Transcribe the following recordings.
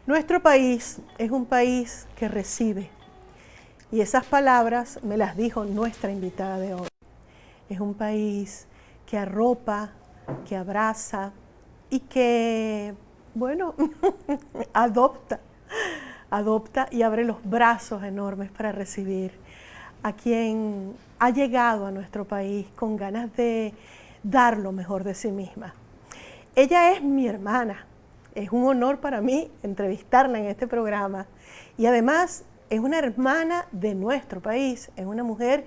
Nuestro país es un país que recibe, y esas palabras me las dijo nuestra invitada de hoy. Es un país que arropa, que abraza y que, bueno, adopta y abre los brazos enormes para recibir a quien ha llegado a nuestro país con ganas de dar lo mejor de sí misma. Ella es mi hermana. Es un honor para mí entrevistarla en este programa y además es una hermana de nuestro país, es una mujer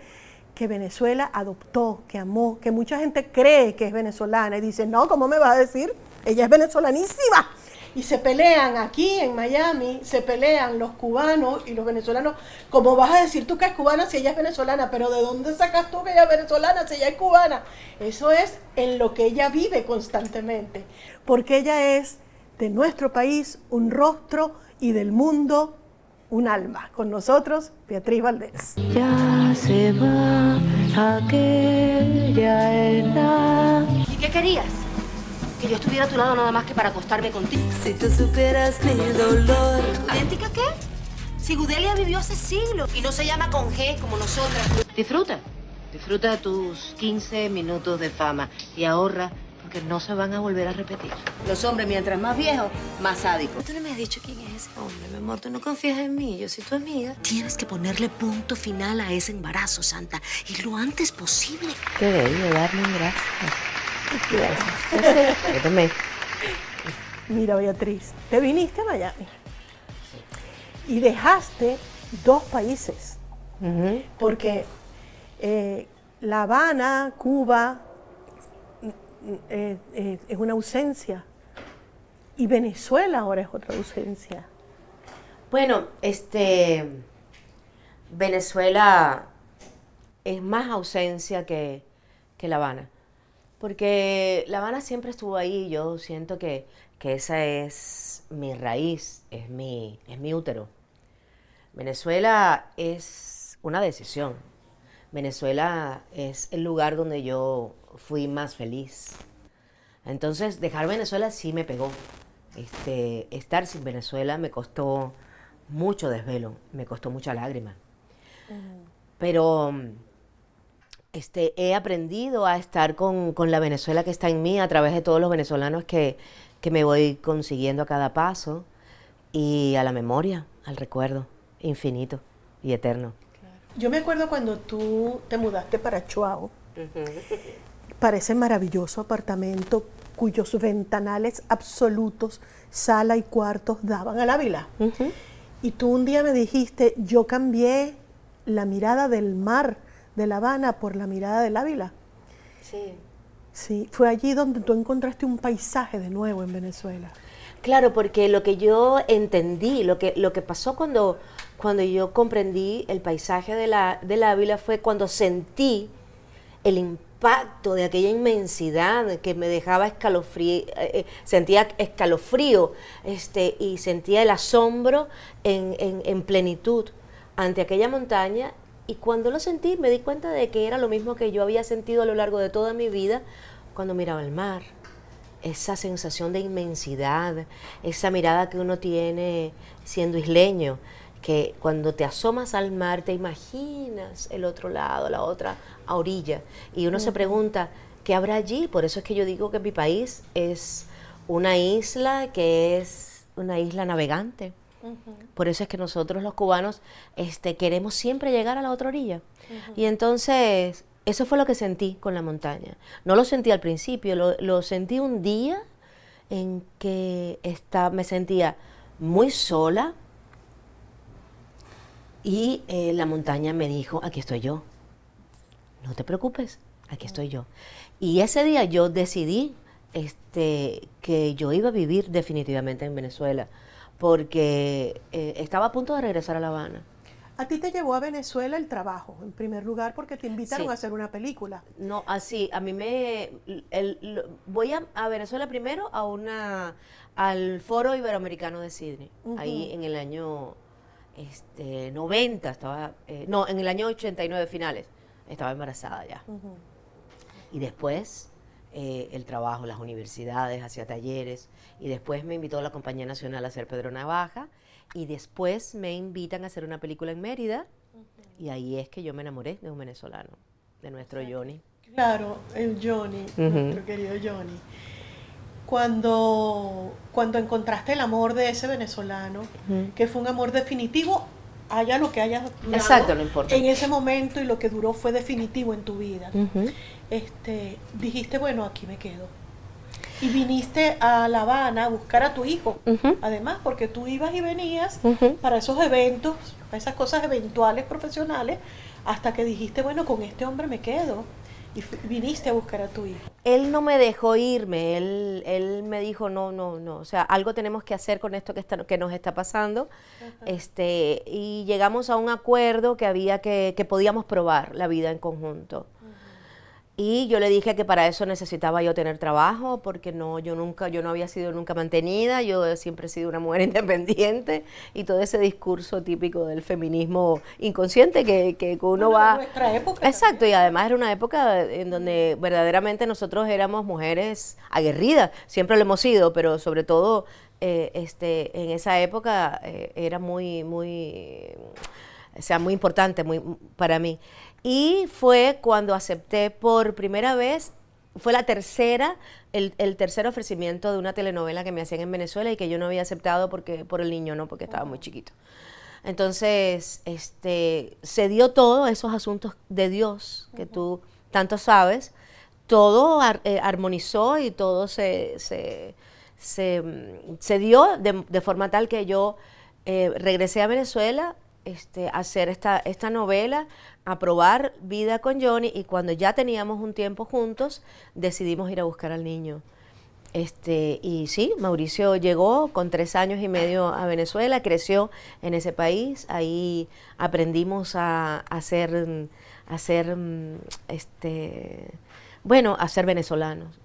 que Venezuela adoptó, que amó, que mucha gente cree que es venezolana y dice, no, ¿cómo me vas a decir? Ella es venezolanísima. Y se pelean aquí en Miami, se pelean los cubanos y los venezolanos. ¿Cómo vas a decir tú que es cubana si ella es venezolana? Pero ¿de dónde sacas tú que ella es venezolana si ella es cubana? Eso es en lo que ella vive constantemente, porque ella es de nuestro país un rostro y del mundo un alma. Con nosotros, Beatriz Valdés. Ya se va aquella edad. ¿Y qué querías? Que yo estuviera a tu lado nada más que para acostarme contigo. Si tú supieras mi dolor. ¿Idéntica qué? Si Gudelia vivió hace siglos y no se llama con G como nosotras. Disfruta de tus 15 minutos de fama y ahorra porque no se van a volver a repetir. Los hombres, mientras más viejos, más sádicos. Tú no me has dicho quién es ese hombre, mi amor. Tú no confías en mí. Yo soy tu amiga. Tienes que ponerle punto final a ese embarazo, Santa, y lo antes posible. Qué bello, darle un gracias. Gracias. Yo también. Mira, Beatriz, te viniste a Miami y dejaste 2 países, porque La Habana, Cuba, es una ausencia y Venezuela ahora es otra ausencia. Bueno, Venezuela es más ausencia que La Habana. Porque La Habana siempre estuvo ahí, yo siento que esa es mi raíz, es mi útero. Venezuela es una decisión. Venezuela es el lugar donde yo fui más feliz. Entonces, dejar Venezuela sí me pegó. Estar sin Venezuela me costó mucho desvelo, me costó mucha lágrima. Pero he aprendido a estar con la Venezuela que está en mí a través de todos los venezolanos que me voy consiguiendo a cada paso y a la memoria, al recuerdo infinito y eterno. Claro. Yo me acuerdo cuando tú te mudaste para Chuao, para ese maravilloso apartamento cuyos ventanales absolutos, sala y cuartos, daban al Ávila. Y tú un día me dijiste, yo cambié la mirada del mar de La Habana por la mirada del Ávila. Sí. Sí, fue allí donde tú encontraste un paisaje de nuevo en Venezuela. Claro, porque lo que yo entendí, lo que pasó cuando yo comprendí el paisaje del Ávila fue cuando sentí el impacto de aquella inmensidad que me dejaba escalofrío, sentía escalofrío, y sentía el asombro en plenitud ante aquella montaña. Y cuando lo sentí, me di cuenta de que era lo mismo que yo había sentido a lo largo de toda mi vida cuando miraba el mar. Esa sensación de inmensidad, esa mirada que uno tiene siendo isleño, que cuando te asomas al mar te imaginas el otro lado, la otra orilla. Y uno se pregunta, ¿qué habrá allí? Por eso es que yo digo que mi país es una isla que es una isla navegante. Por eso es que nosotros los cubanos queremos siempre llegar a la otra orilla. Y entonces, eso fue lo que sentí con la montaña. No lo sentí al principio, lo sentí un día en que me sentía muy sola y la montaña me dijo, aquí estoy yo. No te preocupes, aquí estoy yo. Y ese día yo decidí que yo iba a vivir definitivamente en Venezuela, porque estaba a punto de regresar a La Habana. ¿A ti te llevó a Venezuela el trabajo, en primer lugar, porque te invitaron Sí. a hacer una película? No, así, a mí voy a Venezuela primero al Foro Iberoamericano de Sydney, ahí en el año 90, en el año 89 finales, estaba embarazada ya. Y después el trabajo, las universidades, hacía talleres, y después me invitó a la Compañía Nacional a hacer Pedro Navaja, y después me invitan a hacer una película en Mérida, y ahí es que yo me enamoré de un venezolano, de nuestro Johnny. Claro, el Johnny, nuestro querido Johnny. Cuando encontraste el amor de ese venezolano, que fue un amor definitivo, haya lo que haya durado, Exacto, no importa. en ese momento, y lo que duró fue definitivo en tu vida. Dijiste, bueno, aquí me quedo. Y viniste a La Habana a buscar a tu hijo, además, porque tú ibas y venías para esos eventos, para esas cosas eventuales profesionales, hasta que dijiste, bueno, con este hombre me quedo. Y viniste a buscar a tu hijo. Él no me dejó irme, él me dijo, no, o sea, algo tenemos que hacer con esto que nos está pasando. Y llegamos a un acuerdo que podíamos probar la vida en conjunto. Y yo le dije que para eso necesitaba yo tener trabajo, porque yo no había sido nunca mantenida, yo siempre he sido una mujer independiente, y todo ese discurso típico del feminismo inconsciente que uno va... En nuestra época. Exacto, también. y además era una época en donde verdaderamente nosotros éramos mujeres aguerridas, siempre lo hemos sido, pero sobre todo en esa época era muy importante para mí. Y fue cuando acepté por primera vez, fue el tercer ofrecimiento de una telenovela que me hacían en Venezuela y que yo no había aceptado por el niño, no, porque estaba muy chiquito. Entonces, se dio todo, esos asuntos de Dios que tú tanto sabes, todo armonizó y todo se dio de forma tal que yo regresé a Venezuela a hacer esta novela, a probar vida con Johnny, y cuando ya teníamos un tiempo juntos, decidimos ir a buscar al niño. Y sí, Mauricio llegó con 3 años y medio a Venezuela, creció en ese país, ahí aprendimos a ser venezolanos.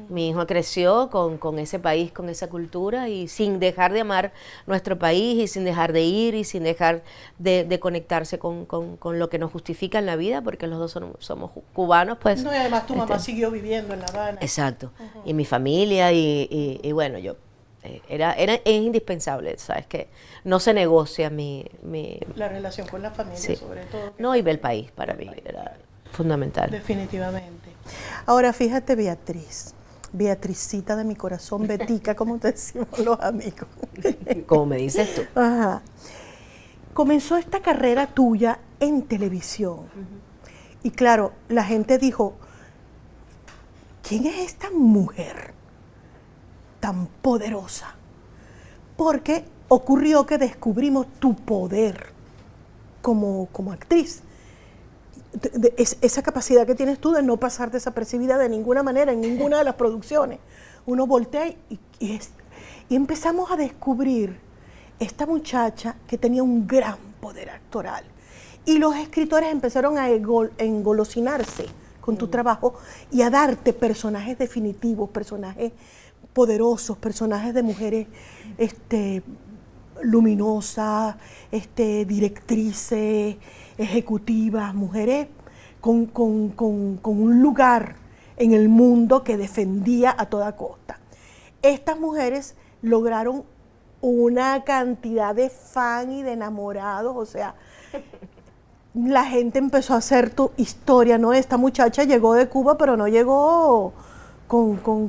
Mi hijo creció con ese país, con esa cultura, y sin dejar de amar nuestro país, y sin dejar de ir, y sin dejar de conectarse con lo que nos justifica en la vida, porque los dos somos cubanos, pues. No, y además tu mamá siguió viviendo en La Habana. Exacto. Y mi familia, y bueno, yo es indispensable, ¿sabes? Que no se negocia La relación con la familia, sí. sobre todo. No, y el país para mí era fundamental. Definitivamente. Ahora fíjate, Beatricita de mi corazón, Betica, como te decimos los amigos. Como me dices tú. Ajá. Comenzó esta carrera tuya en televisión. Y claro, la gente dijo, ¿quién es esta mujer tan poderosa? Porque ocurrió que descubrimos tu poder como actriz. Esa capacidad que tienes tú de no pasar desapercibida de ninguna manera en ninguna de las producciones. Uno voltea y empezamos a descubrir esta muchacha que tenía un gran poder actoral. Y los escritores empezaron a engolosinarse con tu trabajo y a darte personajes definitivos, personajes poderosos, personajes de mujeres luminosas, directrices, ejecutivas, mujeres con un lugar en el mundo que defendía a toda costa. Estas mujeres lograron una cantidad de fan y de enamorados, o sea, la gente empezó a hacer tu historia, ¿no? Esta muchacha llegó de Cuba, pero no llegó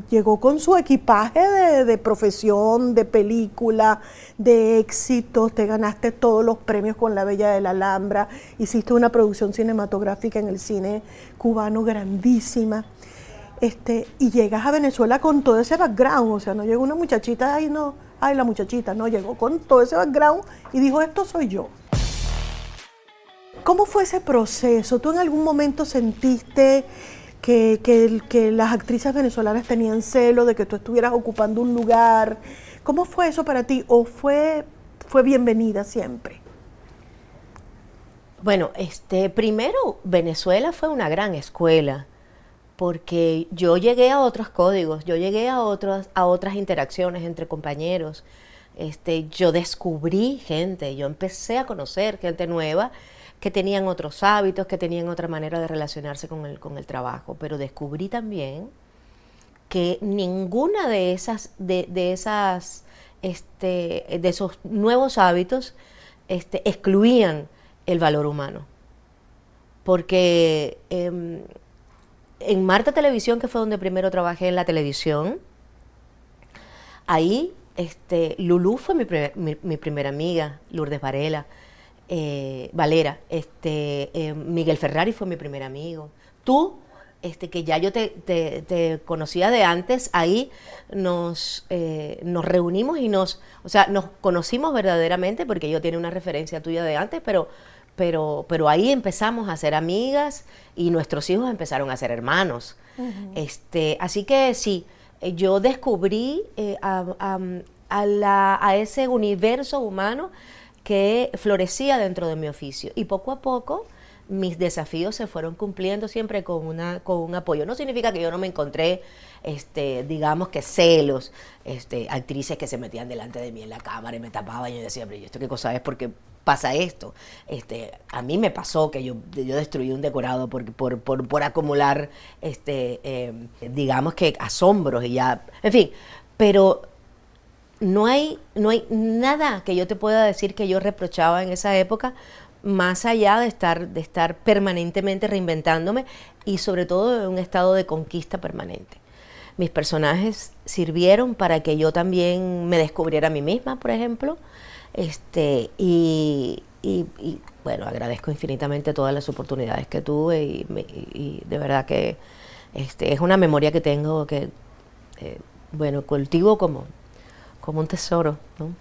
llegó con su equipaje de profesión, de película, de éxitos, te ganaste todos los premios con La Bella de la Alhambra, hiciste una producción cinematográfica en el cine cubano grandísima, y llegas a Venezuela con todo ese background, o sea, no llegó una muchachita, la muchachita, no, llegó con todo ese background y dijo, esto soy yo. ¿Cómo fue ese proceso? ¿Tú en algún momento sentiste que las actrices venezolanas tenían celo de que tú estuvieras ocupando un lugar? ¿Cómo fue eso para ti? ¿O fue bienvenida siempre? Bueno, primero Venezuela fue una gran escuela, porque yo llegué a otros códigos, yo llegué a otras interacciones entre compañeros. Yo descubrí gente, yo empecé a conocer gente nueva que tenían otros hábitos, que tenían otra manera de relacionarse con el trabajo, pero descubrí también que ninguna de esos nuevos hábitos excluían el valor humano. Porque en Marta Televisión, que fue donde primero trabajé en la televisión, ahí Lulú fue mi primera amiga, Lourdes Valera, Miguel Ferrari fue mi primer amigo. Tú, que ya yo te conocía de antes, ahí nos reunimos y nos conocimos verdaderamente, porque yo tenía una referencia tuya de antes, pero ahí empezamos a ser amigas y nuestros hijos empezaron a ser hermanos. Así que sí, yo descubrí a ese universo humano que florecía dentro de mi oficio, y poco a poco mis desafíos se fueron cumpliendo siempre con un apoyo. No significa que yo no me encontré, digamos que celos, actrices que se metían delante de mí en la cámara y me tapaban, y yo decía, pero ¿y esto qué cosa es? ¿Por qué pasa esto? A mí me pasó que yo destruí un decorado por acumular, digamos que asombros y ya, en fin, pero no hay nada que yo te pueda decir que yo reprochaba en esa época, más allá de estar permanentemente reinventándome y sobre todo en un estado de conquista permanente. Mis personajes sirvieron para que yo también me descubriera a mí misma, por ejemplo, y bueno, agradezco infinitamente todas las oportunidades que tuve y de verdad que es una memoria que tengo que, bueno, cultivo como un tesoro, ¿no?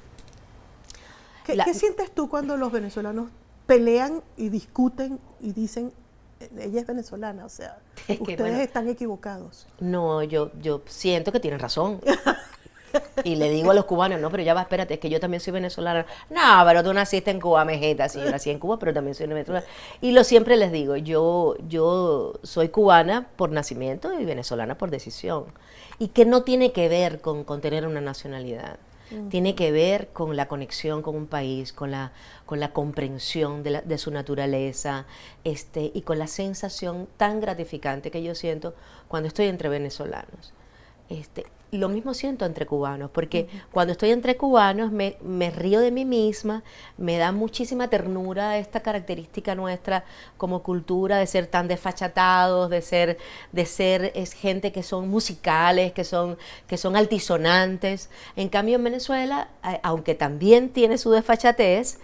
¿Qué sientes tú cuando los venezolanos pelean y discuten y dicen, ella es venezolana, o sea, ustedes están equivocados? No, yo siento que tienen razón. Y le digo a los cubanos, no, pero ya va, espérate, es que yo también soy venezolana. No, pero tú naciste en Cuba, mejeta. Sí, yo nací en Cuba, pero también soy venezolana. Y siempre les digo, yo soy cubana por nacimiento y venezolana por decisión. Y que no tiene que ver con tener una nacionalidad. Tiene que ver con la conexión con un país, con la comprensión de su naturaleza, y con la sensación tan gratificante que yo siento cuando estoy entre venezolanos. Lo mismo siento entre cubanos, porque cuando estoy entre cubanos me río de mí misma, me da muchísima ternura esta característica nuestra como cultura de ser tan desfachatados, de ser gente que son musicales, que son altisonantes. En cambio en Venezuela, aunque también tiene su desfachatez,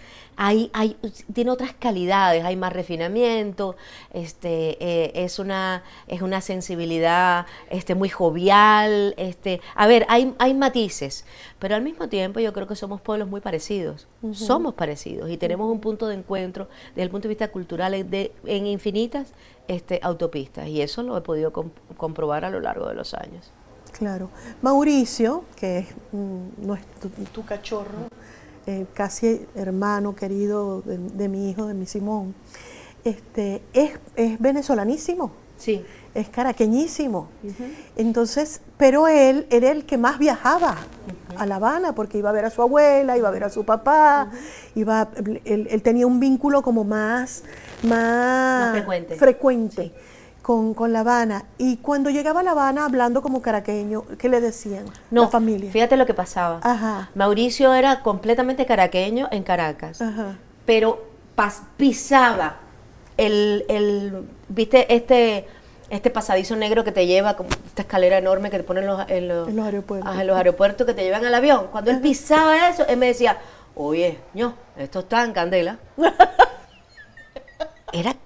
tiene otras calidades, hay más refinamiento, es una sensibilidad muy jovial, a ver, hay matices, pero al mismo tiempo yo creo que somos pueblos muy parecidos, somos parecidos y tenemos un punto de encuentro desde el punto de vista cultural en infinitas autopistas, y eso lo he podido comprobar a lo largo de los años. Claro. Mauricio, que es tu cachorro, casi hermano querido de mi hijo, de mi Simón, es venezolanísimo. Sí. Es caraqueñísimo. Entonces, pero él era el que más viajaba a La Habana, porque iba a ver a su abuela, iba a ver a su papá, él tenía un vínculo como más frecuente. Sí. Con La Habana. Y cuando llegaba a La Habana hablando como caraqueño, ¿qué le decían la familia? Fíjate lo que pasaba. Ajá. Mauricio era completamente caraqueño en Caracas. Ajá. Pero pisaba ¿viste este pasadizo negro que te lleva, como esta escalera enorme que te ponen en los aeropuertos? En los aeropuertos que te llevan al avión. Cuando él pisaba eso, él me decía, oye, esto está en candela. Era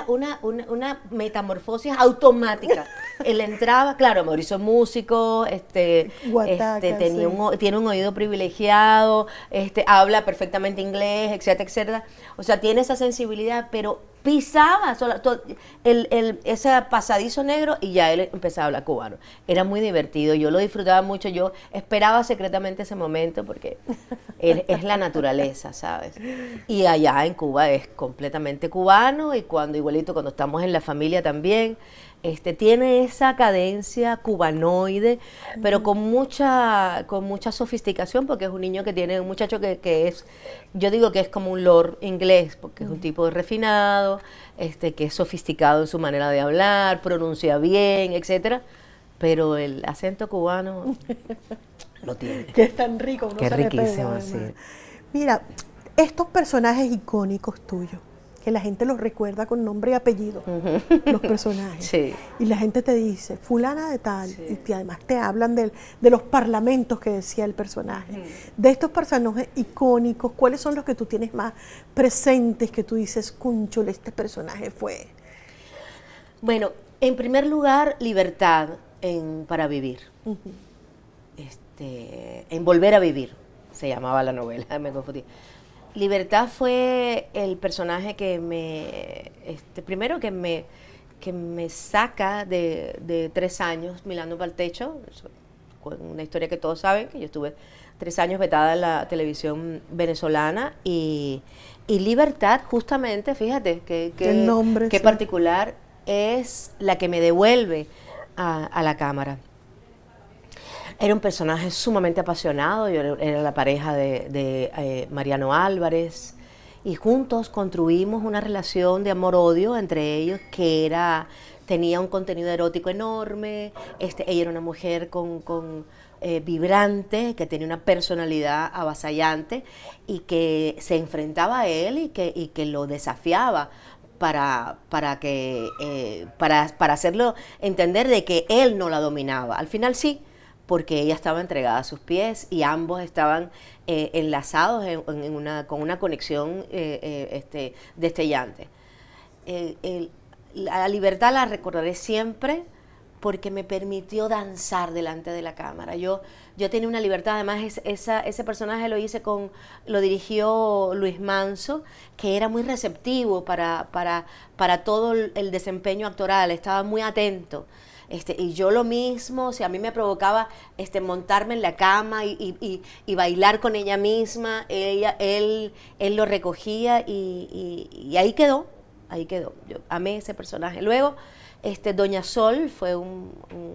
una metamorfosis automática. Él entraba, claro, Mauricio es músico, tiene un oído privilegiado, habla perfectamente inglés, etcétera, etcétera. O sea, tiene esa sensibilidad, pero pisaba ese pasadizo negro y ya él empezaba a hablar cubano. Era muy divertido, yo lo disfrutaba mucho, yo esperaba secretamente ese momento porque es la naturaleza, ¿sabes? Y allá en Cuba es completamente cubano, y igualito cuando estamos en la familia también, tiene esa cadencia cubanoide, pero con mucha sofisticación, porque es un niño un muchacho que es, yo digo que es como un lord inglés, porque es un tipo refinado, que es sofisticado en su manera de hablar, pronuncia bien, etcétera, pero el acento cubano lo tiene. Que es tan rico, no Qué se le pega, riquísimo, además. sí. Mira, estos personajes icónicos tuyos, que la gente los recuerda con nombre y apellido, los personajes. Sí. Y la gente te dice, fulana de tal, Sí. y además te hablan de los parlamentos que decía el personaje. De estos personajes icónicos, ¿cuáles son los que tú tienes más presentes, que tú dices, cúnchole, este personaje fue? Bueno, en primer lugar, libertad para vivir. En Volver a Vivir, se llamaba la novela, me confundí. Libertad fue el personaje que primero que me saca de 3 años mirando para el techo, una historia que todos saben, que yo estuve 3 años vetada en la televisión venezolana, y Libertad, justamente, fíjate, El nombre, qué sí. particular, es la que me devuelve a la cámara. Era un personaje sumamente apasionado, yo era la pareja de Mariano Álvarez, y juntos construimos una relación de amor-odio entre ellos que tenía un contenido erótico enorme. Ella era una mujer vibrante, que tenía una personalidad avasallante y que se enfrentaba a él y que lo desafiaba para hacerlo entender de que él no la dominaba. Al final sí, porque ella estaba entregada a sus pies y ambos estaban enlazados con una conexión destellante. La libertad la recordaré siempre porque me permitió danzar delante de la cámara. Yo tenía una libertad, además ese personaje lo dirigió Luis Manso, que era muy receptivo para todo el desempeño actoral, estaba muy atento. Y yo lo mismo, a mí me provocaba montarme en la cama y bailar con ella misma, él lo recogía y ahí quedó. Yo amé ese personaje. Luego, Doña Sol fue un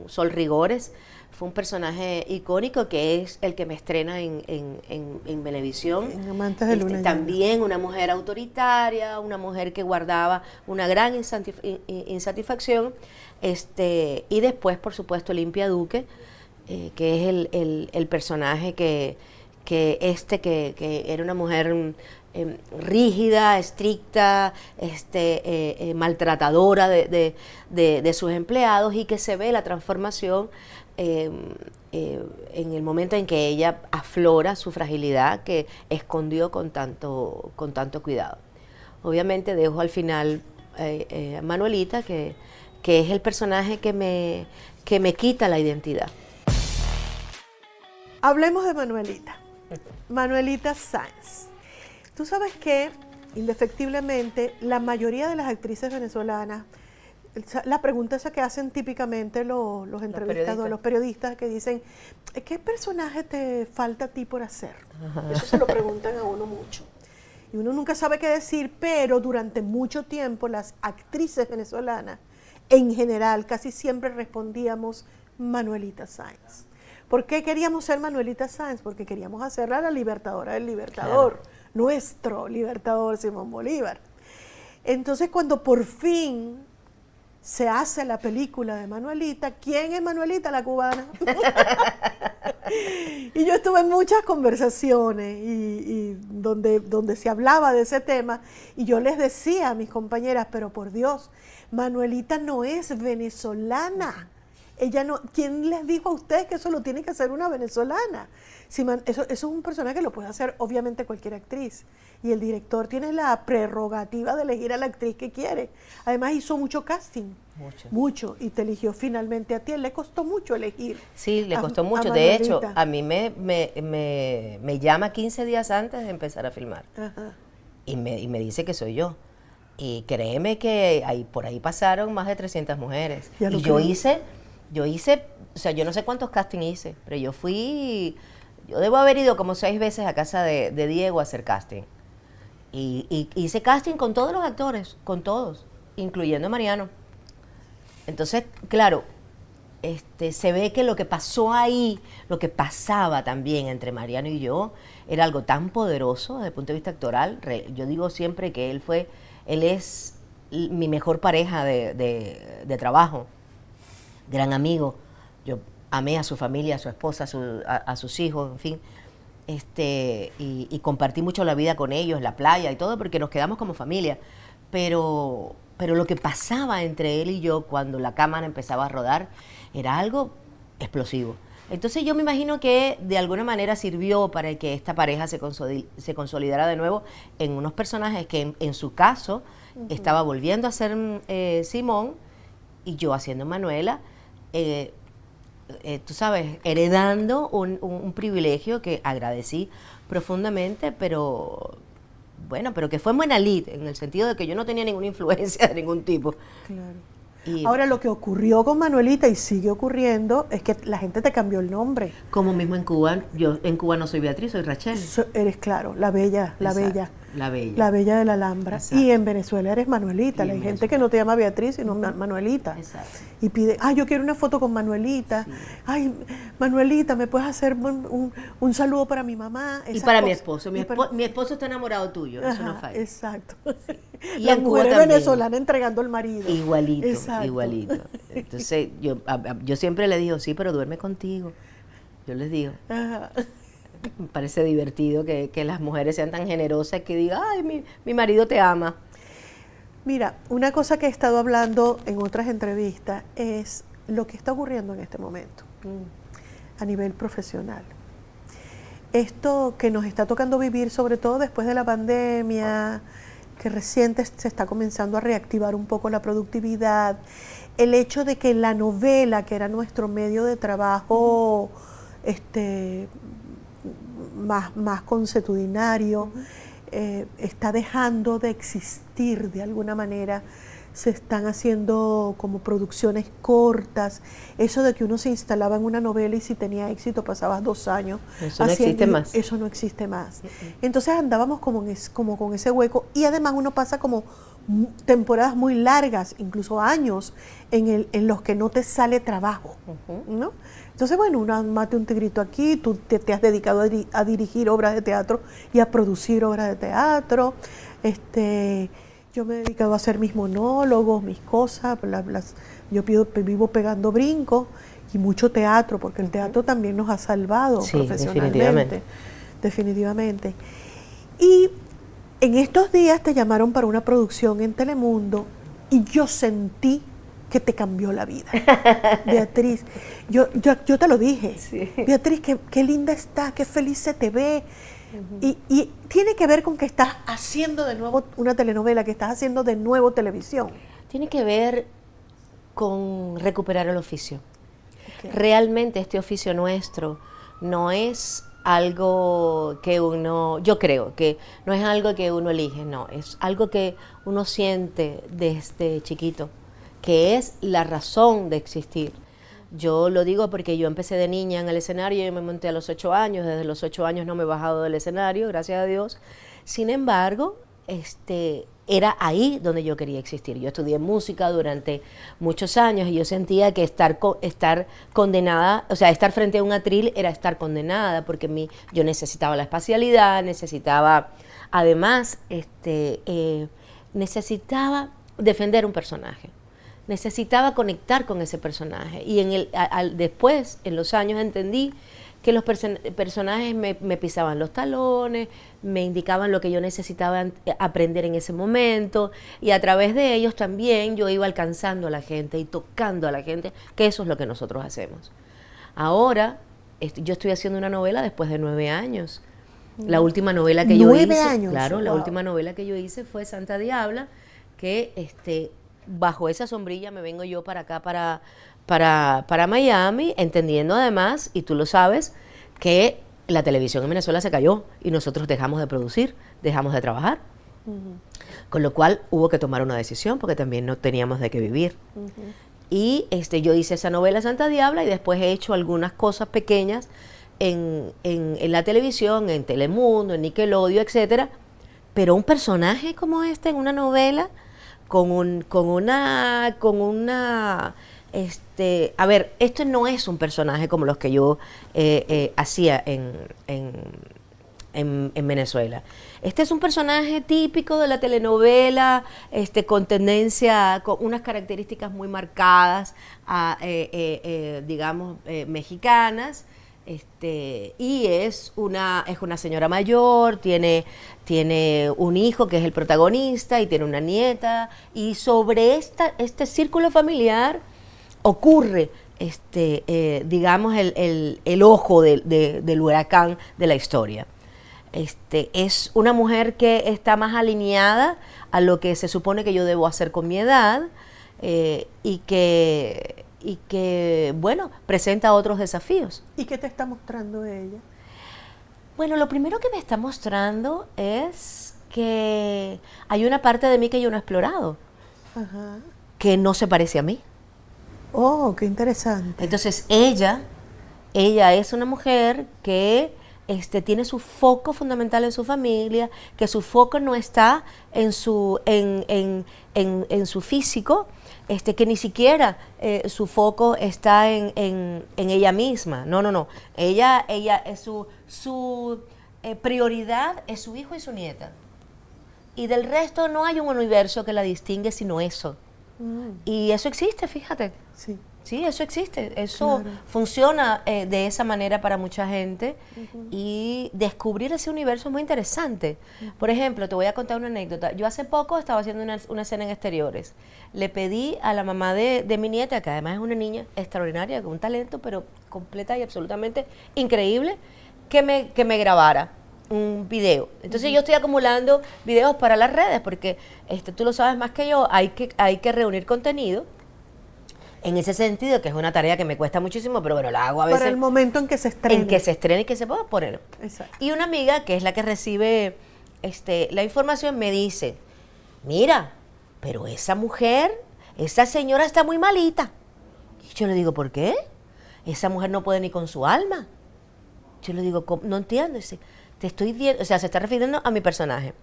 Sol Rigores, fue un personaje icónico que es el que me estrena en Venevisión. En Amantes de Luna Llena. También una mujer autoritaria, una mujer que guardaba una gran insatisfacción. Y después, por supuesto, Limpia Duque, que es el personaje que era una mujer rígida, estricta, maltratadora de sus empleados, y que se ve la transformación en el momento en que ella aflora su fragilidad que escondió con tanto cuidado. Obviamente dejo al final a Manuelita, que es el personaje que me quita la identidad. Hablemos de Manuelita. Manuelita Sáenz. Tú sabes que, indefectiblemente, la mayoría de las actrices venezolanas, la pregunta esa que hacen típicamente los entrevistados, los periodistas, que dicen, ¿qué personaje te falta a ti por hacer? Eso se lo preguntan a uno mucho. Y uno nunca sabe qué decir, pero durante mucho tiempo las actrices venezolanas, en general, casi siempre respondíamos Manuelita Sáenz. ¿Por qué queríamos ser Manuelita Sáenz? Porque queríamos hacerla la libertadora del libertador, claro. Nuestro libertador Simón Bolívar. Entonces, cuando por fin se hace la película de Manuelita, ¿quién es Manuelita, la cubana? Y yo estuve en muchas conversaciones y donde se hablaba de ese tema, y yo les decía a mis compañeras, pero por Dios, Manuelita no es venezolana. Ella no, ¿quién les dijo a ustedes que eso lo tiene que hacer una venezolana? Eso es un personaje que lo puede hacer obviamente cualquier actriz. Y el director tiene la prerrogativa de elegir a la actriz que quiere. Además hizo mucho casting. Mucho. Y te eligió finalmente a ti. Le costó mucho elegir. Sí, le costó mucho. De hecho, a mí me llama 15 días antes de empezar a filmar. Ajá. Y me dice que soy yo. Y créeme que por ahí pasaron más de 300 mujeres. Y yo hice, o sea, yo no sé cuántos castings hice, pero yo debo haber ido como 6 veces a casa de Diego a hacer casting. Y hice casting con todos los actores, con todos, incluyendo a Mariano. Entonces, claro, se ve que lo que pasó ahí, lo que pasaba también entre Mariano y yo, era algo tan poderoso desde el punto de vista actoral. Yo digo siempre que él es mi mejor pareja de trabajo, gran amigo, yo amé a su familia, a su esposa, a sus hijos, en fin. Y compartí mucho la vida con ellos, la playa y todo, porque nos quedamos como familia. Pero lo que pasaba entre él y yo cuando la cámara empezaba a rodar era algo explosivo. Entonces yo me imagino que de alguna manera sirvió para que esta pareja se consolidara de nuevo en unos personajes que en su caso estaba volviendo a ser Simón y yo haciendo Manuela, tú sabes, heredando un privilegio que agradecí profundamente, pero bueno, pero que fue buena lead, en el sentido de que yo no tenía ninguna influencia de ningún tipo. Claro. Y ahora, lo que ocurrió con Manuelita y sigue ocurriendo es que la gente te cambió el nombre. como mismo en Cuba, yo en Cuba no soy Beatriz, soy Rachel. Eres, claro, la bella, la Exacto, bella. la bella. La bella de la Alhambra. Exacto. Y en Venezuela eres Manuelita. Y Hay en gente Venezuela. que no te llama Beatriz, sino Manuelita. Exacto. Y pide, yo quiero una foto con Manuelita. Sí. Ay, Manuelita, ¿me puedes hacer un saludo para mi mamá? Y Esas para mi cosas. esposo. Y para- Mi esposo está enamorado tuyo, eso no Ajá, falla. exacto. Y La en Cuba mujer también. venezolana entregando al marido. Igualito, Exacto. igualito. Entonces, yo siempre le digo, sí, pero duerme contigo. Yo les digo, Ajá. me parece divertido que las mujeres sean tan generosas que digan, ay, mi marido te ama. Mira, una cosa que he estado hablando en otras entrevistas es lo que está ocurriendo en este momento a nivel profesional. Esto que nos está tocando vivir, sobre todo después de la pandemia, que reciente se está comenzando a reactivar un poco la productividad, el hecho de que la novela, que era nuestro medio de trabajo más consuetudinario, está dejando de existir de alguna manera. Se están haciendo como producciones cortas. Eso de que uno se instalaba en una novela y si tenía éxito pasabas 2 años. Eso no existe más. Eso no existe más. Entonces andábamos como con ese hueco y además uno pasa como temporadas muy largas, incluso años, en los que no te sale trabajo, ¿no? Entonces, bueno, uno mate un tigrito aquí, tú te has dedicado a dirigir obras de teatro y a producir obras de teatro. Yo me he dedicado a hacer mis monólogos, mis cosas, yo vivo pegando brincos y mucho teatro, porque el teatro también nos ha salvado Sí, profesionalmente. Definitivamente. Y en estos días te llamaron para una producción en Telemundo y yo sentí que te cambió la vida. Beatriz, yo te lo dije. Sí. Beatriz, qué linda estás, qué feliz se te ve. Y tiene que ver con que estás haciendo de nuevo una telenovela, que estás haciendo de nuevo televisión. Tiene que ver con recuperar el oficio. Okay. Realmente este oficio nuestro no es algo que yo creo que no es algo que uno elige, no, es algo que uno siente desde chiquito, que es la razón de existir. Yo lo digo porque yo empecé de niña en el escenario, yo me monté a los 8 años, desde los 8 años no me he bajado del escenario, gracias a Dios. Sin embargo, era ahí donde yo quería existir. Yo estudié música durante muchos años y yo sentía que estar condenada, o sea, estar frente a un atril era estar condenada, porque yo necesitaba la espacialidad, necesitaba, además, necesitaba defender un personaje. Necesitaba conectar con ese personaje y después, en los años, entendí que los personajes me pisaban los talones, me indicaban lo que yo necesitaba aprender en ese momento y a través de ellos también yo iba alcanzando a la gente y tocando a la gente, que eso es lo que nosotros hacemos. Ahora, yo estoy haciendo una novela después de 9 años. La última novela que yo hice, 9 años. claro, la Wow. última novela que yo hice fue Santa Diabla, que bajo esa sombrilla me vengo yo para acá, para Miami, entendiendo además, y tú lo sabes, que la televisión en Venezuela se cayó y nosotros dejamos de producir, dejamos de trabajar. Con lo cual hubo que tomar una decisión porque también no teníamos de qué vivir. Y yo hice esa novela Santa Diabla y después he hecho algunas cosas pequeñas en la televisión, en Telemundo, en Nickelodeon, etcétera. Pero un personaje como este en una novela con una a ver, esto no es un personaje como los que yo hacía en Venezuela. Este es un personaje típico de la telenovela, con tendencia, con unas características muy marcadas, digamos, mexicanas. Y es una señora mayor, tiene un hijo que es el protagonista y tiene una nieta, y sobre este círculo familiar ocurre digamos el ojo del huracán de la historia. Es una mujer que está más alineada a lo que se supone que yo debo hacer con mi edad, y que bueno, presenta otros desafíos. ¿Y qué te está mostrando ella? Bueno, lo primero que me está mostrando es que hay una parte de mí que yo no he explorado, Ajá. que no se parece a mí. Oh, qué interesante. Entonces ella es una mujer que tiene su foco fundamental en su familia, que su foco no está en su físico, que ni siquiera su foco está en ella misma. No. Ella es su prioridad es su hijo y su nieta. Y del resto no hay un universo que la distingue sino eso. Y eso existe, fíjate. Sí. Sí, eso existe, eso Claro. funciona de esa manera para mucha gente, y descubrir ese universo es muy interesante. Por ejemplo, te voy a contar una anécdota. Yo hace poco estaba haciendo una escena en exteriores. Le pedí a la mamá de mi nieta, que además es una niña extraordinaria, con un talento pero completa y absolutamente increíble, que me grabara un video. Entonces yo estoy acumulando videos para las redes porque tú lo sabes más que yo, hay que reunir contenido. En ese sentido, que es una tarea que me cuesta muchísimo, pero bueno, la hago a veces. Para el momento en que se estrene. En que se estrene y que se pueda poner. Exacto. Y una amiga, que es la que recibe la información, me dice, mira, pero esa mujer, esa señora está muy malita. Y yo le digo, ¿por qué? Esa mujer no puede ni con su alma. Yo le digo, no entiendo. Dice, te estoy viendo, o sea, se está refiriendo a mi personaje.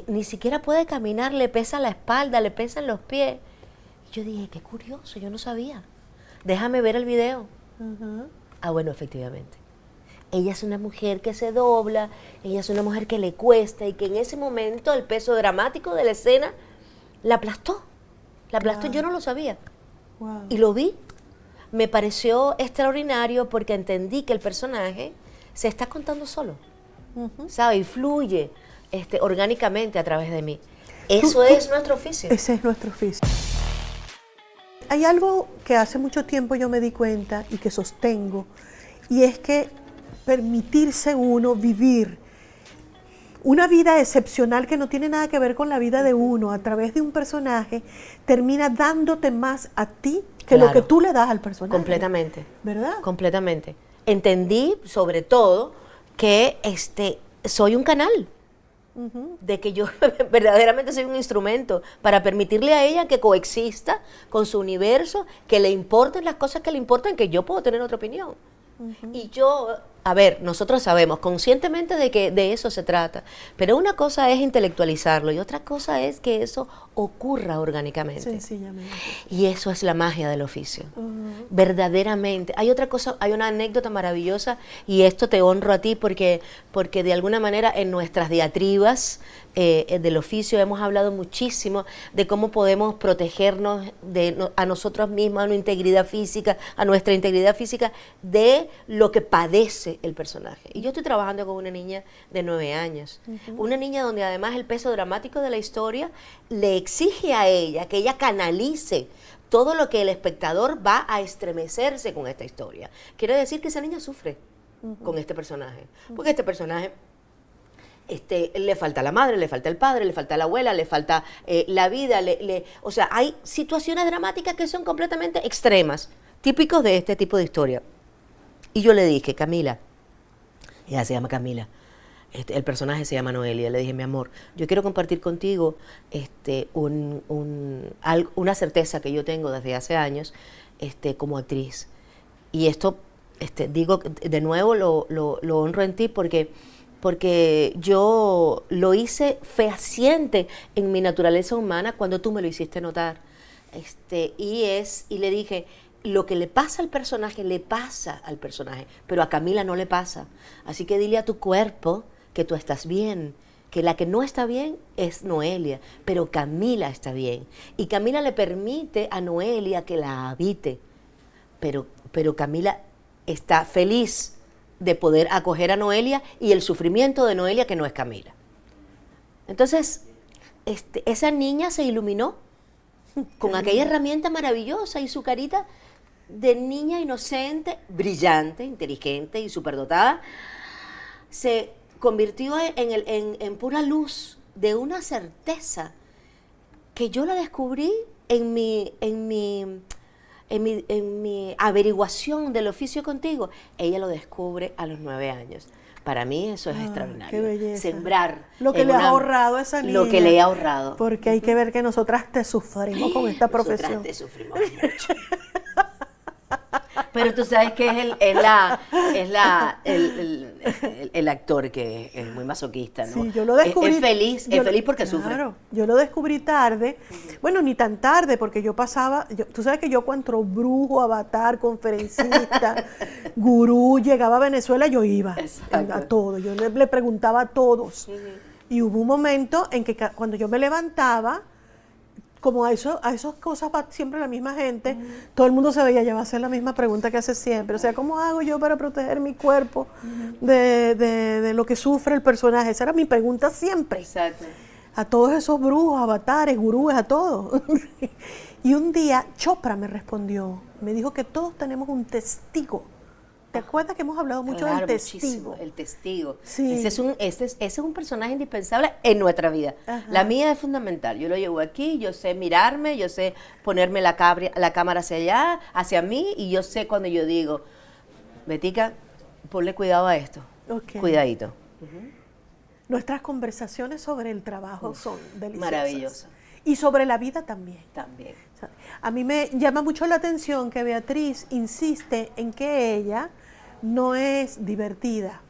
Ni siquiera puede caminar, le pesa la espalda, le pesan los pies. Yo dije, qué curioso, yo no sabía. Déjame ver el video. Ah, bueno, efectivamente. Ella es una mujer que se dobla, ella es una mujer que le cuesta, y que en ese momento el peso dramático de la escena la aplastó. La aplastó, yo no lo sabía. Wow. Y lo vi. Me pareció extraordinario porque entendí que el personaje se está contando solo. ¿Sabe? Y fluye orgánicamente a través de mí. Eso es nuestro oficio. Ese es nuestro oficio. Hay algo que hace mucho tiempo yo me di cuenta y que sostengo, y es que permitirse uno vivir una vida excepcional que no tiene nada que ver con la vida de uno a través de un personaje termina dándote más a ti que lo Claro. que tú le das al personaje. Completamente. ¿Verdad? Completamente. Entendí, sobre todo, que soy un canal. De que yo verdaderamente soy un instrumento para permitirle a ella que coexista con su universo, que le importen las cosas que le importan, que yo puedo tener otra opinión. Y yo, a ver, nosotros sabemos conscientemente de que de eso se trata, pero una cosa es intelectualizarlo y otra cosa es que eso ocurra orgánicamente. Sencillamente. Y eso es la magia del oficio. Verdaderamente. Hay otra cosa, hay una anécdota maravillosa, y esto te honro a ti porque de alguna manera en nuestras diatribas del oficio hemos hablado muchísimo de cómo podemos protegernos a nosotros mismos, a nuestra integridad física de lo que padece el personaje. Y yo estoy trabajando con una niña de 9 años, una niña donde además el peso dramático de la historia le exige a ella que ella canalice todo lo que el espectador va a estremecerse con esta historia. Quiere decir que esa niña sufre con este personaje, porque este personaje le falta la madre, le falta el padre, le falta la abuela, le falta la vida, o sea, hay situaciones dramáticas que son completamente extremas, típicos de este tipo de historia. Y yo le dije, Camila, ella se llama Camila, el personaje se llama Noelia, le dije, mi amor, yo quiero compartir contigo una certeza que yo tengo desde hace años como actriz. Y esto, digo, de nuevo lo honro en ti porque yo lo hice fehaciente en mi naturaleza humana cuando tú me lo hiciste notar. Y le dije, lo que le pasa al personaje, pero a Camila no le pasa. Así que dile a tu cuerpo que tú estás bien, que la que no está bien es Noelia, pero Camila está bien. Y Camila le permite a Noelia que la habite, pero Camila está feliz de poder acoger a Noelia y el sufrimiento de Noelia que no es Camila. Entonces, esa niña se iluminó con aquella herramienta maravillosa y su carita de niña inocente, brillante, inteligente y superdotada, se convirtió en pura luz de una certeza que yo la descubrí en mi averiguación del oficio contigo. Ella lo descubre a los 9 años. Para mí eso es extraordinario. Qué belleza. Sembrar. Lo que le ha ahorrado a esa niña. Lo que le ha ahorrado. Porque hay que ver que nosotras te sufrimos con esta profesión. Nosotras te sufrimos mucho. Pero tú sabes que el actor que es muy masoquista, ¿no? Sí, yo lo descubrí. Es feliz porque sufre. Claro, yo lo descubrí tarde. Bueno, ni tan tarde, porque yo pasaba, tú sabes que yo cuando brujo, avatar, conferencista, gurú, llegaba a Venezuela, yo iba a todo. Yo le preguntaba a todos. Y hubo un momento en que cuando yo me levantaba, como a esas cosas va siempre la misma gente, todo el mundo se veía, ya va a hacer la misma pregunta que hace siempre. O sea, ¿cómo hago yo para proteger mi cuerpo de lo que sufre el personaje? Esa era mi pregunta siempre. Exacto. A todos esos brujos, avatares, gurúes, a todos. Y un día Chopra me respondió, me dijo que todos tenemos un testigo. ¿Te acuerdas que hemos hablado mucho del testigo? Muchísimo, el testigo. Sí. Ese es un personaje indispensable en nuestra vida. Ajá. La mía es fundamental. Yo lo llevo aquí, yo sé mirarme, yo sé ponerme la cámara hacia allá, hacia mí, y yo sé cuando yo digo, Betica, ponle cuidado a esto. Okay. Cuidadito. Nuestras conversaciones sobre el trabajo son deliciosas. Maravillosas. Y sobre la vida también. También. O sea, a mí me llama mucho la atención que Beatriz insiste en que ella no es divertida.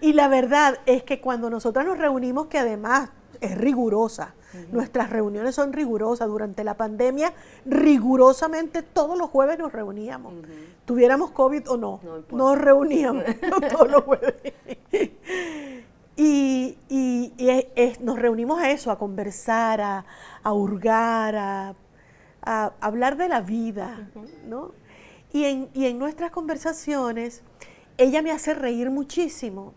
Y la verdad es que cuando nosotras nos reunimos, que además es rigurosa, nuestras reuniones son rigurosas. Durante la pandemia, rigurosamente todos los jueves nos reuníamos. Tuviéramos COVID o no, nos reuníamos todos los jueves. Y nos reunimos a eso, a conversar, a hurgar, a hablar de la vida, ¿no? Y en nuestras conversaciones, ella me hace reír muchísimo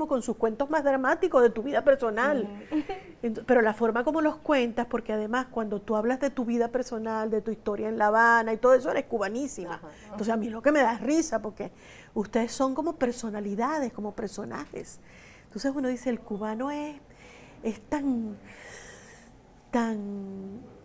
con sus cuentos más dramáticos de tu vida personal. Pero la forma como los cuentas, porque además cuando tú hablas de tu vida personal, de tu historia en La Habana y todo eso, eres cubanísima. Entonces a mí lo que me da es risa, porque ustedes son como personalidades, como personajes. Entonces uno dice, el cubano es tan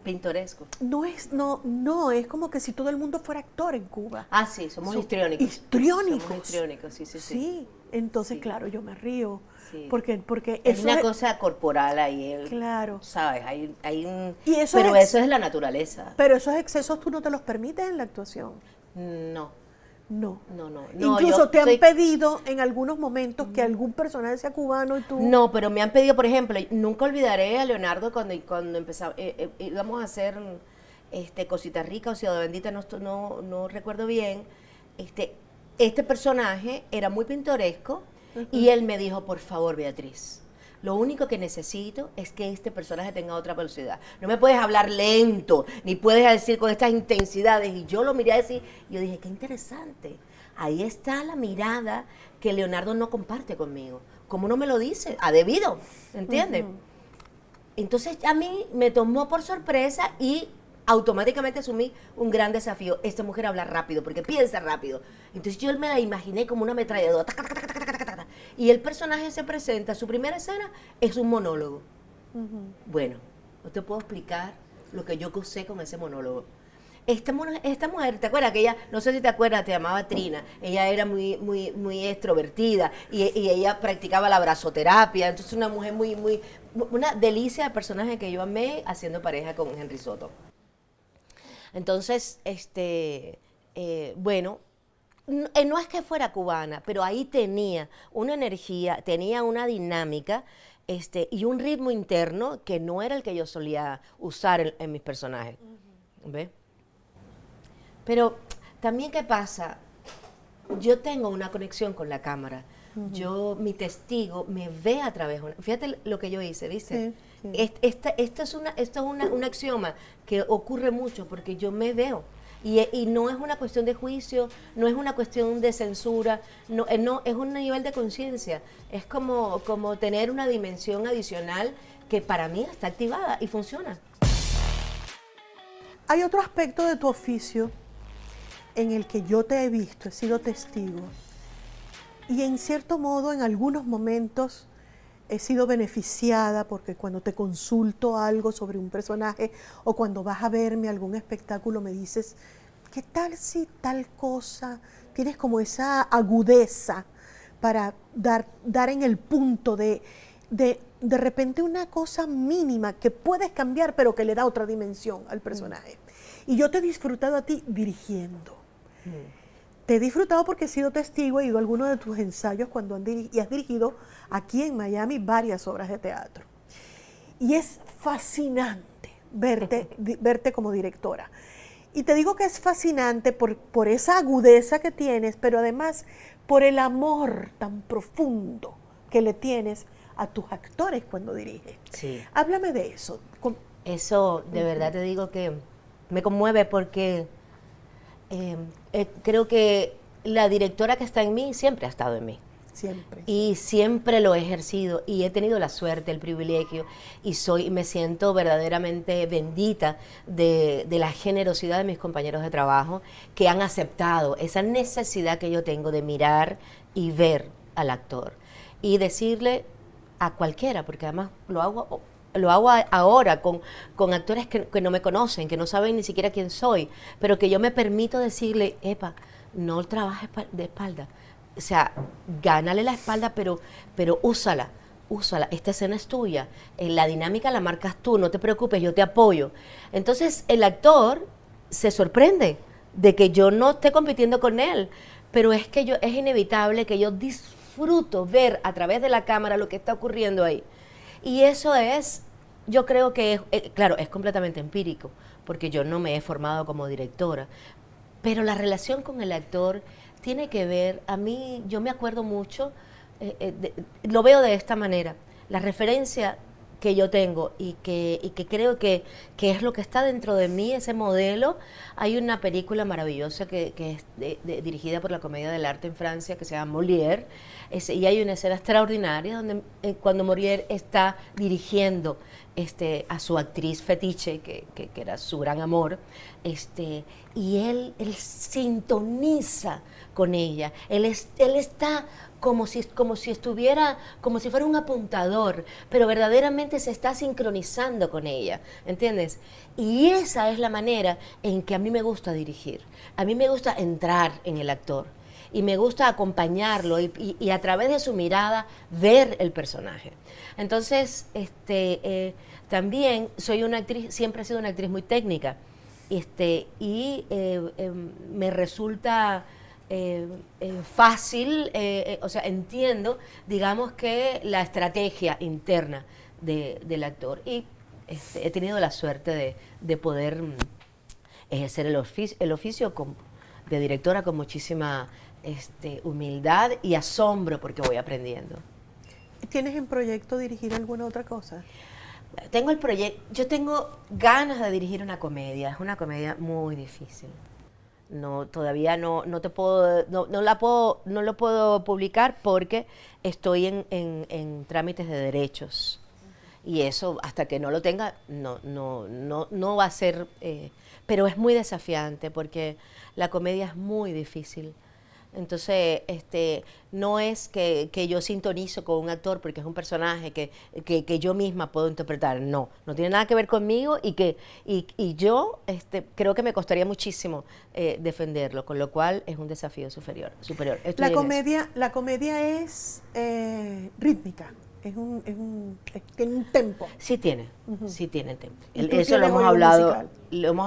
pintoresco. No, es como que si todo el mundo fuera actor en Cuba. Ah, sí, somos histriónicos. Histriónicos. Somos histriónicos, sí. Sí, entonces, claro, yo me río. Sí. Porque es una cosa corporal ahí. Claro. ¿Sabes? Hay un... eso eso es la naturaleza. Pero esos excesos tú no te los permites en la actuación. No. Incluso te han pedido en algunos momentos que algún personaje sea cubano y tú... No, pero me han pedido, por ejemplo, nunca olvidaré a Leonardo cuando empezamos, íbamos a hacer Cosita Rica o Ciudad Bendita, no recuerdo bien. Este personaje era muy pintoresco y él me dijo, por favor, Beatriz, lo único que necesito es que este personaje tenga otra velocidad. No me puedes hablar lento, ni puedes decir con estas intensidades. Y yo lo miré así, y yo dije, qué interesante. Ahí está la mirada que Leonardo no comparte conmigo. ¿Cómo no me lo dice? Ha debido, ¿entiendes? Entonces a mí me tomó por sorpresa y automáticamente asumí un gran desafío. Esta mujer habla rápido, porque piensa rápido. Entonces yo me la imaginé como una ametralladora. Y el personaje se presenta, su primera escena es un monólogo. Bueno, no te puedo explicar lo que yo gocé con ese monólogo. Esta mujer, ¿te acuerdas que ella, no sé si te acuerdas, te llamaba Trina, ella era muy extrovertida y ella practicaba la brazoterapia, entonces una mujer una delicia de personaje que yo amé haciendo pareja con Henry Soto. Entonces, bueno, no es que fuera cubana, pero ahí tenía una energía, tenía una dinámica y un ritmo interno que no era el que yo solía usar en mis personajes. ¿Ves? Pero también, ¿qué pasa? yo tengo una conexión con la cámara. Mi testigo me ve a través de fíjate lo que yo hice, ¿viste? Sí, sí. Esto es un axioma que ocurre mucho porque yo me veo. Y no es una cuestión de juicio, no es una cuestión de censura, no, es un nivel de conciencia. Es como tener una dimensión adicional que para mí está activada y funciona. Hay otro aspecto de tu oficio en el que yo te he visto, he sido testigo, y en cierto modo, en algunos momentos, he sido beneficiada porque cuando te consulto algo sobre un personaje o cuando vas a verme algún espectáculo me dices, ¿qué tal si tal cosa? Tienes como esa agudeza para dar en el punto de repente una cosa mínima que puedes cambiar pero que le da otra dimensión al personaje. Y yo te he disfrutado a ti dirigiendo. Te he disfrutado porque he sido testigo, he ido a algunos de tus ensayos y has dirigido aquí en Miami varias obras de teatro. Y es fascinante verte como directora. Y te digo que es fascinante por esa agudeza que tienes, pero además por el amor tan profundo que le tienes a tus actores cuando diriges. Sí. Háblame de eso. Eso de verdad te digo que me conmueve porque creo que la directora que está en mí siempre ha estado en mí. Siempre. Y siempre lo he ejercido y he tenido la suerte, el privilegio y me siento verdaderamente bendita de la generosidad de mis compañeros de trabajo que han aceptado esa necesidad que yo tengo de mirar y ver al actor y decirle a cualquiera, porque además lo hago ahora con actores que no me conocen, que no saben ni siquiera quién soy, pero que yo me permito decirle, epa, no trabajes de espalda. O sea, gánale la espalda, pero úsala. Esta escena es tuya. La dinámica la marcas tú, no te preocupes, yo te apoyo. Entonces, el actor se sorprende de que yo no esté compitiendo con él, pero es inevitable que yo disfruto ver a través de la cámara lo que está ocurriendo ahí. Y eso yo creo que claro, es completamente empírico, porque yo no me he formado como directora, pero la relación con el actor tiene que ver, yo me acuerdo mucho, lo veo de esta manera, la referencia que yo tengo y que creo que es lo que está dentro de mí, ese modelo. Hay una película maravillosa que es dirigida por la Comedia del Arte en Francia, que se llama Molière, y hay una escena extraordinaria donde cuando Molière está dirigiendo a su actriz fetiche, que era su gran amor, y él sintoniza con ella, él está como si fuera un apuntador, pero verdaderamente se está sincronizando con ella, ¿entiendes? Y esa es la manera en que a mí me gusta dirigir. A mí me gusta entrar en el actor y me gusta acompañarlo y a través de su mirada ver el personaje. Entonces, también soy una actriz, siempre he sido una actriz muy técnica, me resulta fácil, o sea, entiendo, digamos, que la estrategia interna del actor, y he tenido la suerte de poder ejercer el oficio de directora con muchísima humildad y asombro, porque voy aprendiendo. ¿Tienes en proyecto dirigir alguna otra cosa? Yo tengo ganas de dirigir una comedia. Es una comedia muy difícil. Todavía no lo puedo publicar porque estoy en trámites de derechos. Y eso, hasta que no lo tenga, no va a ser, pero es muy desafiante porque la comedia es muy difícil. Entonces, no es que yo sintonizo con un actor porque es un personaje que yo misma puedo interpretar. No tiene nada que ver conmigo y yo creo que me costaría muchísimo defenderlo, con lo cual es un desafío superior. La comedia es rítmica. Tiene un tempo. Sí tiene tempo. Eso lo hemos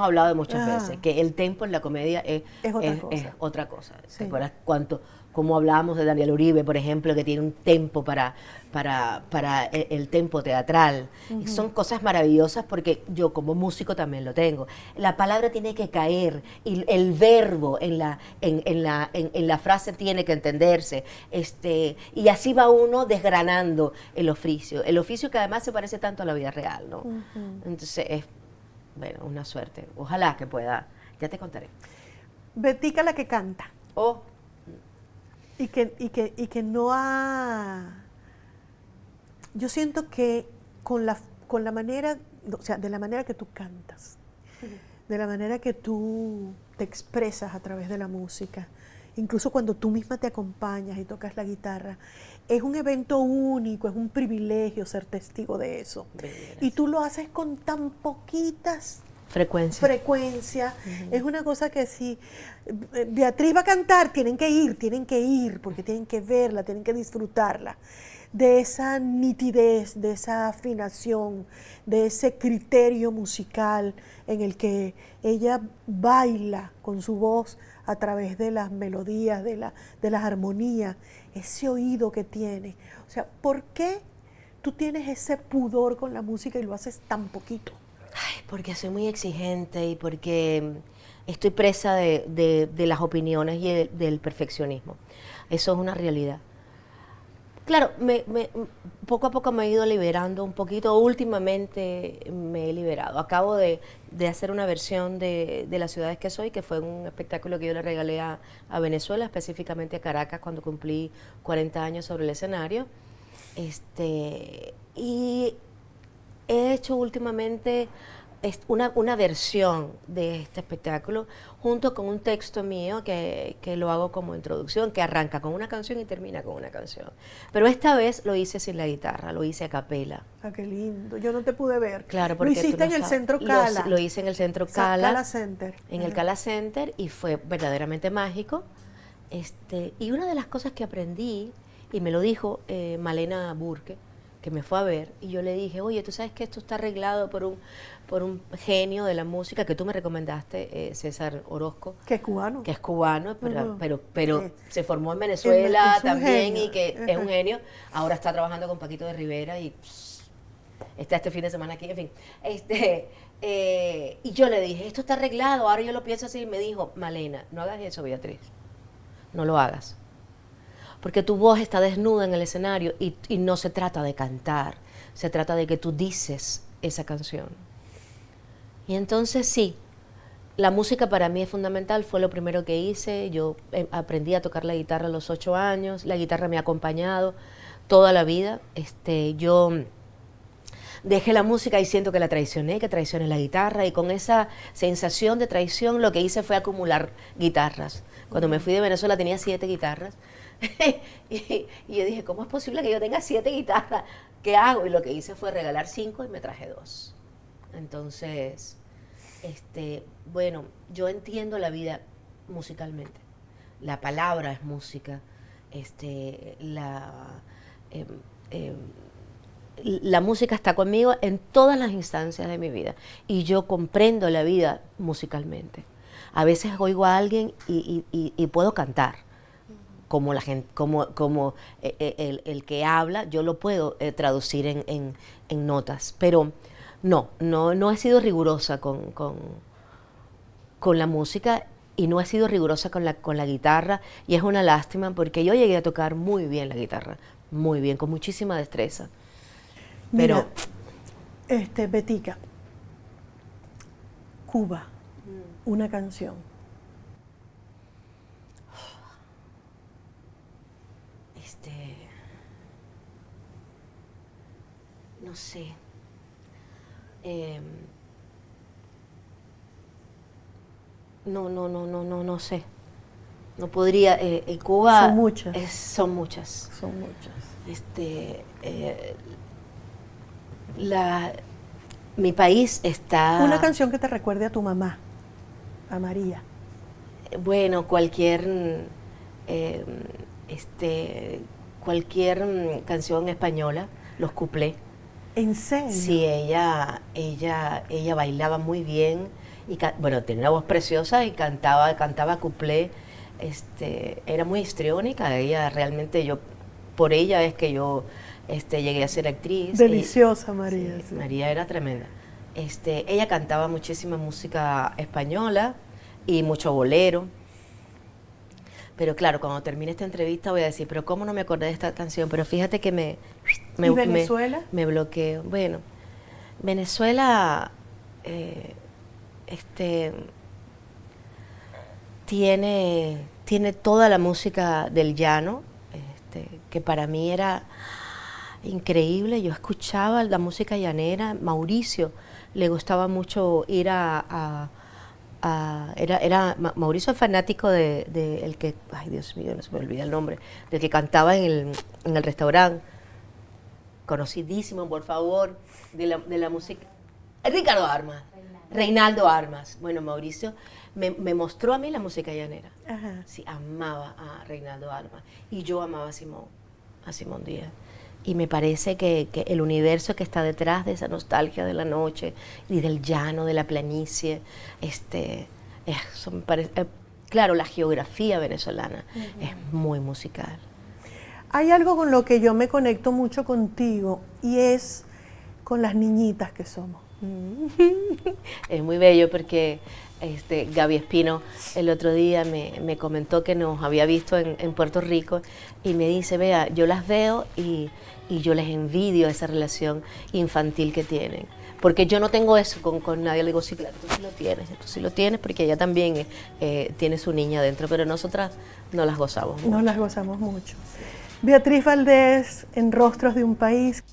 hablado muchas veces, que el tempo en la comedia es otra cosa. Sí. ¿Te acuerdas como hablábamos de Daniel Uribe, por ejemplo, que tiene un tempo para el tempo teatral. Y son cosas maravillosas porque yo como músico también lo tengo. La palabra tiene que caer y el verbo en la frase tiene que entenderse. Y así va uno desgranando el oficio que además se parece tanto a la vida real, ¿no? Entonces es, bueno, una suerte. Ojalá que pueda, ya te contaré. Betica la que canta. Oh. Y que no ha... Yo siento que con la manera, o sea, de la manera que tú cantas, de la manera que tú te expresas a través de la música, incluso cuando tú misma te acompañas y tocas la guitarra, es un evento único, es un privilegio ser testigo de eso. Y tú lo haces con tan poquitas frecuencia. Es una cosa que si Beatriz va a cantar, tienen que ir, porque tienen que verla, tienen que disfrutarla. De esa nitidez, de esa afinación, de ese criterio musical en el que ella baila con su voz a través de las melodías, de las armonías, ese oído que tiene. O sea, ¿por qué tú tienes ese pudor con la música y lo haces tan poquito? Ay, porque soy muy exigente y porque estoy presa de las opiniones y del perfeccionismo. Eso es una realidad. Claro, poco a poco me he ido liberando un poquito. Últimamente me he liberado. Acabo de hacer una versión de Las ciudades que soy, que fue un espectáculo que yo le regalé a Venezuela, específicamente a Caracas, cuando cumplí 40 años sobre el escenario. Y he hecho últimamente una versión de este espectáculo junto con un texto mío que lo hago como introducción, que arranca con una canción y termina con una canción. Pero esta vez lo hice sin la guitarra, lo hice a capela. Ah, qué lindo. Yo no te pude ver. Claro, porque lo hiciste en el Centro Cala. Lo hice en el Centro Cala. Cala Center. En el Cala Center, y fue verdaderamente mágico. Y una de las cosas que aprendí, y me lo dijo Malena Burke, que me fue a ver, y yo le dije, oye, tú sabes que esto está arreglado por un genio de la música que tú me recomendaste, César Orozco. Que es cubano. Que es cubano, pero se formó en Venezuela es también, genio. Y que es un genio. Ahora está trabajando con Paquito de Rivera y está este fin de semana aquí, en fin. Y yo le dije, esto está arreglado, ahora yo lo pienso así, y me dijo, Malena, no hagas eso, Beatriz, no lo hagas. Porque tu voz está desnuda en el escenario y no se trata de cantar, se trata de que tú dices esa canción. Y entonces sí, la música para mí es fundamental, fue lo primero que hice. Yo aprendí a tocar la guitarra a los 8 años, la guitarra me ha acompañado toda la vida. Yo dejé la música y siento que la traicioné, que traicioné la guitarra, y con esa sensación de traición lo que hice fue acumular guitarras. Cuando me fui de Venezuela tenía 7 guitarras. y yo dije, ¿cómo es posible que yo tenga 7 guitarras? ¿Qué hago? Y lo que hice fue regalar 5 y me traje 2. Entonces, bueno, yo entiendo la vida musicalmente. La palabra es música. La música está conmigo en todas las instancias de mi vida. Y yo comprendo la vida musicalmente. A veces oigo a alguien y puedo cantar. Como la gente, como el que habla, yo lo puedo traducir en notas, pero no he sido rigurosa con la música y no he sido rigurosa con la guitarra, y es una lástima porque yo llegué a tocar muy bien la guitarra, muy bien, con muchísima destreza. Mira, Betica, Cuba, una canción. No sé. No sé. No podría. Cuba. Son muchas. Son muchas. Son muchas. Mi país está. Una canción que te recuerde a tu mamá, a María. Bueno, cualquier canción española, los cuplés. ¿En serio? Sí, ella bailaba muy bien y bueno, tenía una voz preciosa y cantaba cuplé era muy histriónica. Ella realmente, por ella es que yo llegué a ser actriz. Deliciosa, María. Sí, Sí. María era tremenda. Ella cantaba muchísima música española y mucho bolero. Pero claro, cuando termine esta entrevista voy a decir, pero ¿cómo no me acordé de esta canción? Pero fíjate que ¿Y Venezuela? me bloqueo. Bueno, Venezuela tiene toda la música del llano, que para mí era increíble. Yo escuchaba la música llanera. Mauricio le gustaba mucho ir Mauricio es fanático de el que, ay Dios mío, no se me olvida el nombre, del que cantaba en el restaurante, conocidísimo, por favor, de la música, Ricardo Armas, Reinaldo Armas. Bueno, Mauricio me mostró a mí la música llanera. Ajá. Sí, amaba a Reinaldo Armas y yo amaba a Simón Díaz. Y me parece que el universo que está detrás de esa nostalgia de la noche y del llano, de la planicie, eso me parece, claro, la geografía venezolana es muy musical. Hay algo con lo que yo me conecto mucho contigo y es con las niñitas que somos. Es muy bello porque Gaby Espino el otro día me comentó que nos había visto en Puerto Rico y me dice, vea, yo las veo y yo les envidio esa relación infantil que tienen. Porque yo no tengo eso con nadie. Le digo, sí, claro, tú sí lo tienes porque ella también tiene su niña dentro, pero nosotras no las gozamos mucho. No las gozamos mucho. Beatriz Valdés, en Rostros de un País.